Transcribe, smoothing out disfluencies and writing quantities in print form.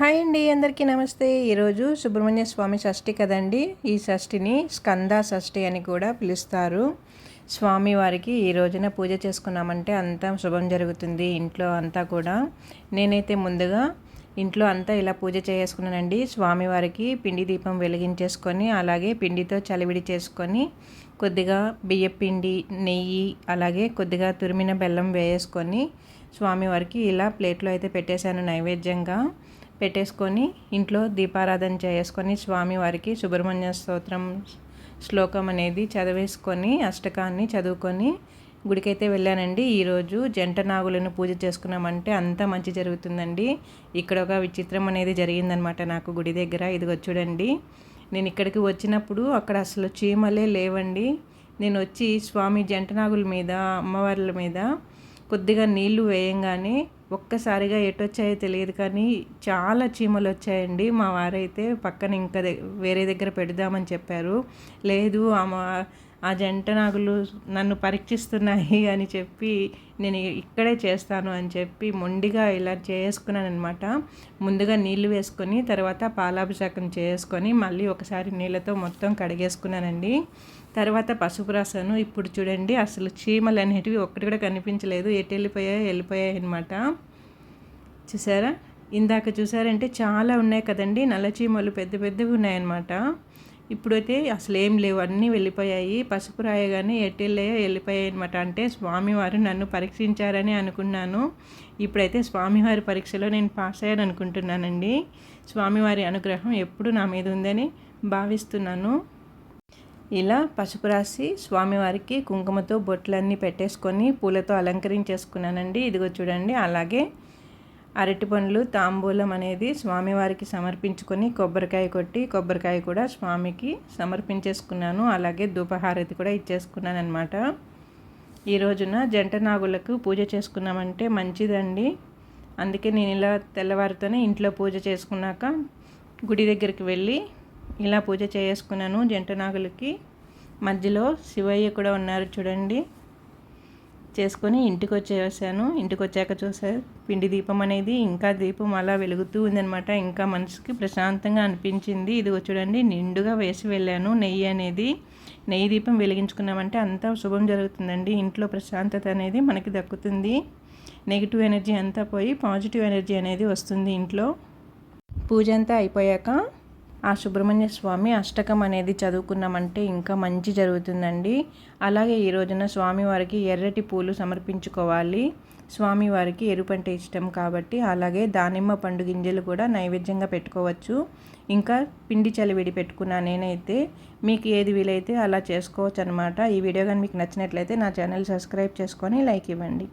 Hi అండి, అందరికీ నమస్తే. ఈరోజు సుబ్రహ్మణ్య స్వామి షష్ఠి కదండి. ఈ షష్ఠిని స్కంద షష్ఠి అని కూడా పిలుస్తారు. స్వామివారికి ఈ రోజున పూజ చేసుకున్నామంటే అంతా శుభం జరుగుతుంది ఇంట్లో అంతా కూడా. నేనైతే ముందుగా ఇంట్లో అంతా ఇలా పూజ చేసుకున్నానండి. స్వామివారికి పిండి దీపం వెలిగించేసుకొని, అలాగే పిండితో చలివిడి చేసుకొని, కొద్దిగా బియ్యపిండి, నెయ్యి, అలాగే కొద్దిగా తురిమిన బెల్లం వేసుకొని స్వామివారికి ఇలా ప్లేట్లో అయితే పెట్టేశాను. నైవేద్యంగా పెట్టేసుకొని ఇంట్లో దీపారాధన చేసుకొని స్వామివారికి సుబ్రహ్మణ్య స్తోత్రం శ్లోకం అనేది చదివేసుకొని అష్టకాన్ని చదువుకొని గుడికైతే వెళ్ళానండి. ఈరోజు జంట నాగులను పూజ చేసుకున్నామంటే అంతా మంచి జరుగుతుందండి. ఇక్కడ ఒక విచిత్రం అనేది జరిగిందనమాట నాకు గుడి దగ్గర. ఇదిగో చూడండి, నేను ఇక్కడికి వచ్చినప్పుడు అక్కడ అసలు చీమలే లేవండి. నేను వచ్చి స్వామి జంట నాగుల మీద, అమ్మవార్ల మీద కొద్దిగా నీళ్లు వేయంగానే ఒక్కసారిగా ఎటొచ్చాయో తెలియదు కానీ చాలా చీమలు వచ్చాయండి. మా వారైతే పక్కన ఇంకా వేరే దగ్గర పెడదామని చెప్పారు. లేదు ఆ జంట నాగులు నన్ను పరీక్షిస్తున్నాయి అని చెప్పి నేను ఇక్కడే చేస్తాను అని చెప్పి మొండిగా ఇలా చేసుకున్నాను అనమాట. ముందుగా నీళ్లు వేసుకొని తర్వాత పాలాభిషేకం చేసుకొని మళ్ళీ ఒకసారి నీళ్ళతో మొత్తం కడిగేసుకున్నానండి. తర్వాత పసుపు రాసాను. ఇప్పుడు చూడండి, అసలు చీమలు అనేటివి ఒక్కటి కూడా కనిపించలేదు. ఎటు వెళ్ళిపోయాయి అనమాట. చూసారా, ఇందాక చూసారంటే చాలా ఉన్నాయి కదండి, నల్ల చీమలు పెద్ద పెద్దవి ఉన్నాయన్నమాట. ఇప్పుడైతే అసలు ఏం లేవు, అన్నీ వెళ్ళిపోయాయి. పసుపు రాయగానే వెళ్ళిపోయాయి అనమాట. అంటే స్వామివారు నన్ను పరీక్షించారని అనుకున్నాను. ఇప్పుడైతే స్వామివారి పరీక్షలో నేను పాస్ అయ్యాను అనుకుంటున్నానండి. స్వామివారి అనుగ్రహం ఎప్పుడు నా మీద ఉందని భావిస్తున్నాను. ఇలా పసుపు రాసి స్వామివారికి కుంకుమతో బొట్లన్నీ పెట్టేసుకొని పూలతో అలంకరించేసుకున్నానండి. ఇదిగో చూడండి, అలాగే అరటి పండ్లు తాంబూలం అనేది స్వామివారికి సమర్పించుకొని కొబ్బరికాయ కొట్టి కొబ్బరికాయ కూడా స్వామికి సమర్పించేసుకున్నాను. అలాగే ధూపహారతి కూడా ఇచ్చేసుకున్నాను అనమాట. ఈ రోజున జంట నాగులకు పూజ చేసుకున్నామంటే మంచిదండి. అందుకే నేను ఇలా తెల్లవారితోనే ఇంట్లో పూజ చేసుకున్నాక గుడి దగ్గరికి వెళ్ళి ఇలా పూజ చేసుకున్నాను. జంట నాగులకి మధ్యలో శివయ్య కూడా ఉన్నారు చూడండి. చేసుకొని ఇంటికి వచ్చేసాను. ఇంటికి వచ్చాక చూసారు, పిండి దీపం అనేది ఇంకా దీపం అలా వెలుగుతూ ఉందనమాట. ఇంకా మనసుకి ప్రశాంతంగా అనిపించింది. ఇది చూడండి, నిండుగా వేసి వెళ్ళాను. నెయ్యి దీపం వెలిగించుకున్నామంటే అంతా శుభం జరుగుతుందండి. ఇంట్లో ప్రశాంతత అనేది మనకి దక్కుతుంది. నెగిటివ్ ఎనర్జీ అంతా పోయి పాజిటివ్ ఎనర్జీ అనేది వస్తుంది ఇంట్లో. పూజ అంతా అయిపోయాక ఆ సుబ్రహ్మణ్య స్వామి అష్టకం అనేది చదువుకున్నామంటే ఇంకా మంచి జరుగుతుందండి. అలాగే ఈ రోజున స్వామివారికి ఎర్రటి పూలు సమర్పించుకోవాలి. స్వామివారికి ఎరుపంటే ఇష్టం కాబట్టి. అలాగే దానిమ్మ పండు గింజలు కూడా నైవేద్యంగా పెట్టుకోవచ్చు. ఇంకా పిండి చలివిడి పెట్టుకున్నా నేనైతే. మీకు ఏది వీలైతే అలా చేసుకోవచ్చు అనమాట. ఈ వీడియో కానీ మీకు నచ్చినట్లయితే నా ఛానల్ సబ్స్క్రైబ్ చేసుకొని లైక్ ఇవ్వండి.